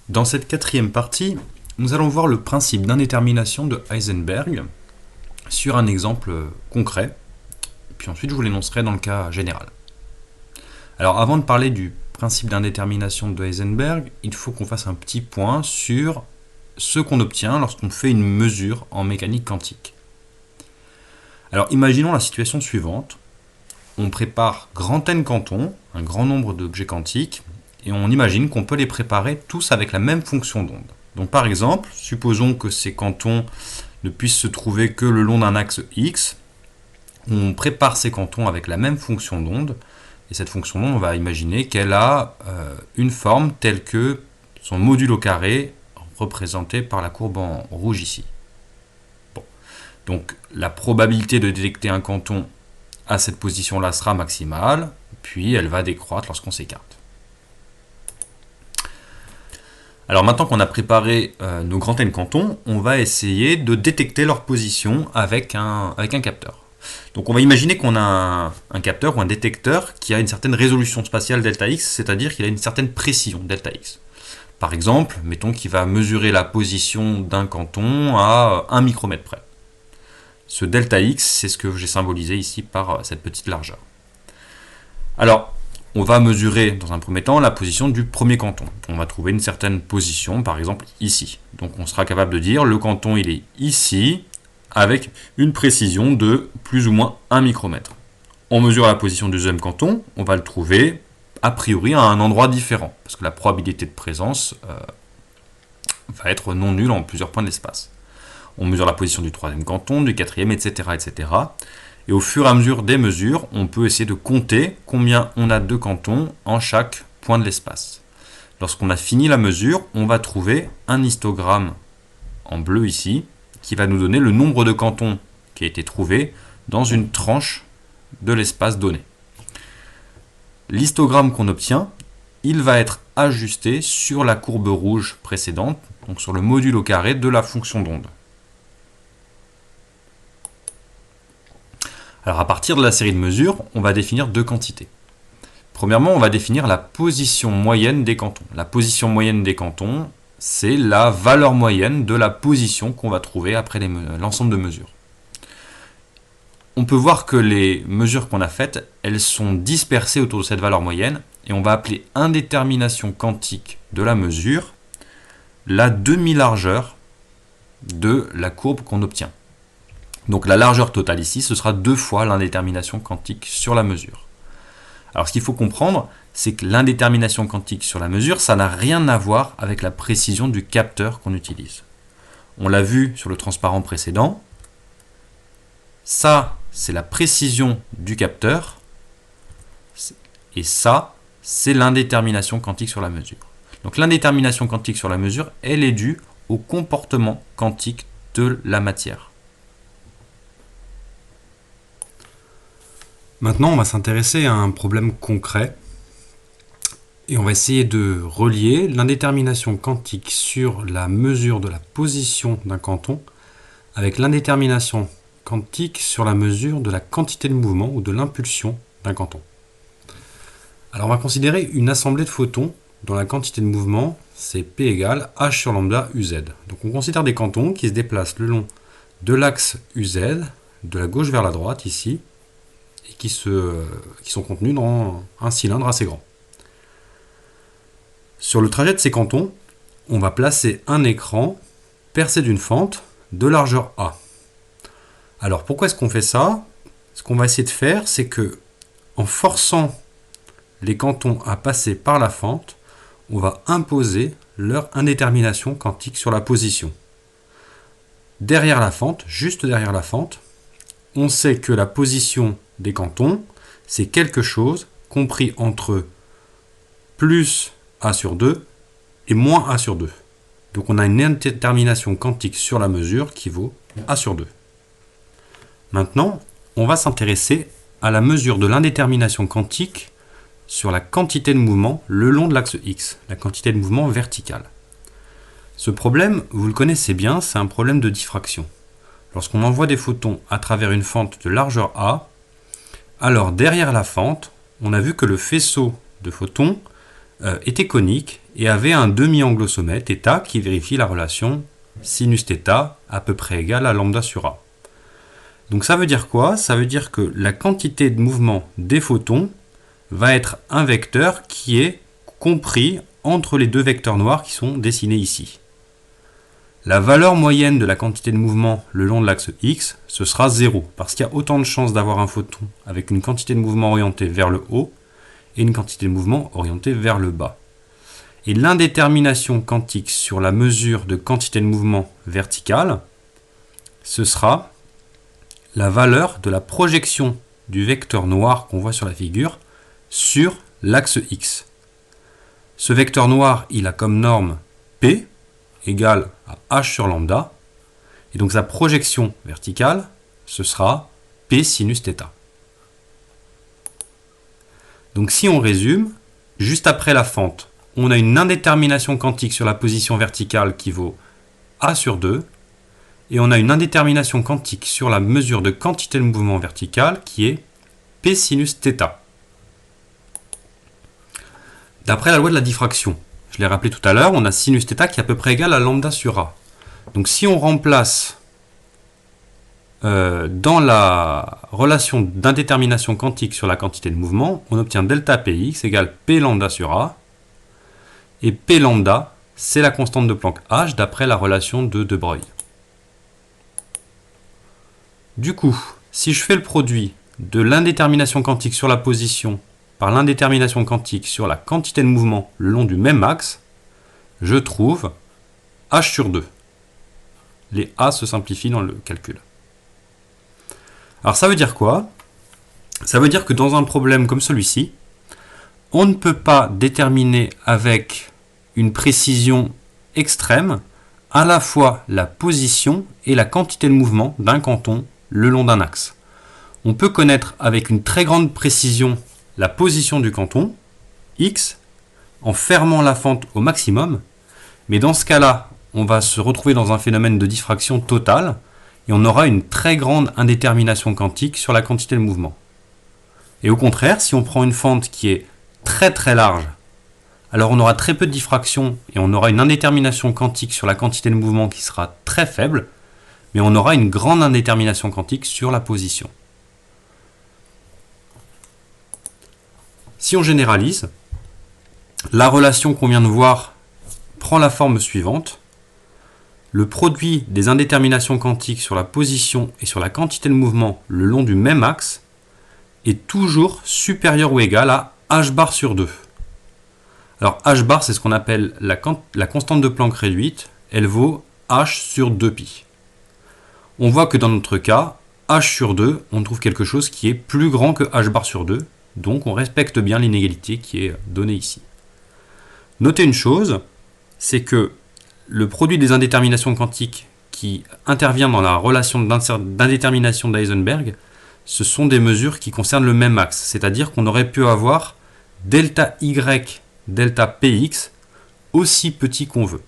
Dans cette quatrième partie, nous allons voir le principe d'indétermination de Heisenberg sur un exemple concret, puis ensuite je vous l'énoncerai dans le cas général. Alors avant de parler du principe d'indétermination de Heisenberg, il faut qu'on fasse un petit point sur ce qu'on obtient lorsqu'on fait une mesure en mécanique quantique. Alors imaginons la situation suivante. On prépare grand N cantons, un grand nombre d'objets quantiques, et on imagine qu'on peut les préparer tous avec la même fonction d'onde. Donc par exemple, supposons que ces cantons ne puissent se trouver que le long d'un axe X. On prépare ces cantons avec la même fonction d'onde, et cette fonction d'onde, on va imaginer qu'elle a une forme telle que son modulo carré représenté par la courbe en rouge ici. Bon. Donc la probabilité de détecter un canton à cette position-là sera maximale, puis elle va décroître lorsqu'on s'écarte. Alors maintenant qu'on a préparé nos grands N cantons, on va essayer de détecter leur position avec un capteur. Donc on va imaginer qu'on a un capteur ou un détecteur qui a une certaine résolution spatiale delta x, c'est-à-dire qu'il a une certaine précision delta x. Par exemple, mettons qu'il va mesurer la position d'un canton à 1 micromètre près. Ce delta x, c'est ce que j'ai symbolisé ici par cette petite largeur. Alors, on va mesurer dans un premier temps la position du premier canton. On va trouver une certaine position, par exemple ici. Donc on sera capable de dire le canton il est ici, avec une précision de plus ou moins 1 micromètre. On mesure la position du deuxième canton, on va le trouver a priori à un endroit différent, parce que la probabilité de présence va être non nulle en plusieurs points de l'espace. On mesure la position du troisième canton, du quatrième, etc., etc. Et au fur et à mesure des mesures, on peut essayer de compter combien on a de cantons en chaque point de l'espace. Lorsqu'on a fini la mesure, on va trouver un histogramme en bleu ici, qui va nous donner le nombre de cantons qui a été trouvé dans une tranche de l'espace donné. L'histogramme qu'on obtient, il va être ajusté sur la courbe rouge précédente, donc sur le modulo carré de la fonction d'onde. Alors à partir de la série de mesures, on va définir deux quantités. Premièrement, on va définir la position moyenne des cantons. La position moyenne des cantons, c'est la valeur moyenne de la position qu'on va trouver après l'ensemble de mesures. On peut voir que les mesures qu'on a faites, elles sont dispersées autour de cette valeur moyenne, et on va appeler indétermination quantique de la mesure la demi-largeur de la courbe qu'on obtient. Donc la largeur totale ici, ce sera 2 fois l'indétermination quantique sur la mesure. Alors ce qu'il faut comprendre, c'est que l'indétermination quantique sur la mesure, ça n'a rien à voir avec la précision du capteur qu'on utilise. On l'a vu sur le transparent précédent. Ça, c'est la précision du capteur. Et ça, c'est l'indétermination quantique sur la mesure. Donc l'indétermination quantique sur la mesure, elle est due au comportement quantique de la matière. Maintenant, on va s'intéresser à un problème concret et on va essayer de relier l'indétermination quantique sur la mesure de la position d'un canton avec l'indétermination quantique sur la mesure de la quantité de mouvement ou de l'impulsion d'un canton. Alors on va considérer une assemblée de photons dont la quantité de mouvement c'est P égale H sur lambda UZ. Donc on considère des cantons qui se déplacent le long de l'axe UZ, de la gauche vers la droite ici, et qui sont contenus dans un cylindre assez grand. Sur le trajet de ces cantons, on va placer un écran percé d'une fente de largeur A. Alors pourquoi est-ce qu'on fait ça? Ce qu'on va essayer de faire, c'est que en forçant les cantons à passer par la fente, on va imposer leur indétermination quantique sur la position. Derrière la fente, juste derrière la fente, on sait que la position des cantons, c'est quelque chose compris entre plus A sur 2 et moins A sur 2. Donc on a une indétermination quantique sur la mesure qui vaut A sur 2. Maintenant, on va s'intéresser à la mesure de l'indétermination quantique sur la quantité de mouvement le long de l'axe X, la quantité de mouvement verticale. Ce problème, vous le connaissez bien, c'est un problème de diffraction. Lorsqu'on envoie des photons à travers une fente de largeur A, alors derrière la fente, on a vu que le faisceau de photons était conique et avait un demi-angle au sommet, θ, qui vérifie la relation sinus θ à peu près égale à lambda sur A. Donc ça veut dire quoi? Ça veut dire que la quantité de mouvement des photons va être un vecteur qui est compris entre les deux vecteurs noirs qui sont dessinés ici. La valeur moyenne de la quantité de mouvement le long de l'axe X, ce sera 0, parce qu'il y a autant de chances d'avoir un photon avec une quantité de mouvement orientée vers le haut et une quantité de mouvement orientée vers le bas. Et l'indétermination quantique sur la mesure de quantité de mouvement verticale, ce sera la valeur de la projection du vecteur noir qu'on voit sur la figure sur l'axe X. Ce vecteur noir, il a comme norme P égale à H sur lambda, et donc sa projection verticale, ce sera P sinus θ. Donc si on résume, juste après la fente, on a une indétermination quantique sur la position verticale qui vaut A sur 2, et on a une indétermination quantique sur la mesure de quantité de mouvement vertical qui est P sinus θ. D'après la loi de la diffraction, je l'ai rappelé tout à l'heure, on a sinus θ qui est à peu près égal à lambda sur A. Donc si on remplace dans la relation d'indétermination quantique sur la quantité de mouvement, on obtient delta Px égale P lambda sur A. Et P lambda, c'est la constante de Planck H d'après la relation de De Broglie. Du coup, si je fais le produit de l'indétermination quantique sur la position par l'indétermination quantique sur la quantité de mouvement le long du même axe, je trouve H sur 2. Les A se simplifient dans le calcul. Alors ça veut dire quoi? Ça veut dire que dans un problème comme celui-ci, on ne peut pas déterminer avec une précision extrême à la fois la position et la quantité de mouvement d'un canton le long d'un axe. On peut connaître avec une très grande précision la position du canton, X, en fermant la fente au maximum, mais dans ce cas-là, on va se retrouver dans un phénomène de diffraction totale et on aura une très grande indétermination quantique sur la quantité de mouvement. Et au contraire, si on prend une fente qui est très très large, alors on aura très peu de diffraction et on aura une indétermination quantique sur la quantité de mouvement qui sera très faible, mais on aura une grande indétermination quantique sur la position. Si on généralise, la relation qu'on vient de voir prend la forme suivante. Le produit des indéterminations quantiques sur la position et sur la quantité de mouvement le long du même axe est toujours supérieur ou égal à h bar sur 2. Alors h bar, c'est ce qu'on appelle la constante de Planck réduite, elle vaut h sur 2pi. On voit que dans notre cas, h sur 2, on trouve quelque chose qui est plus grand que h bar sur 2, donc on respecte bien l'inégalité qui est donnée ici. Notez une chose, c'est que le produit des indéterminations quantiques qui intervient dans la relation d'indétermination d'Heisenberg, ce sont des mesures qui concernent le même axe, c'est-à-dire qu'on aurait pu avoir delta y, delta px aussi petit qu'on veut.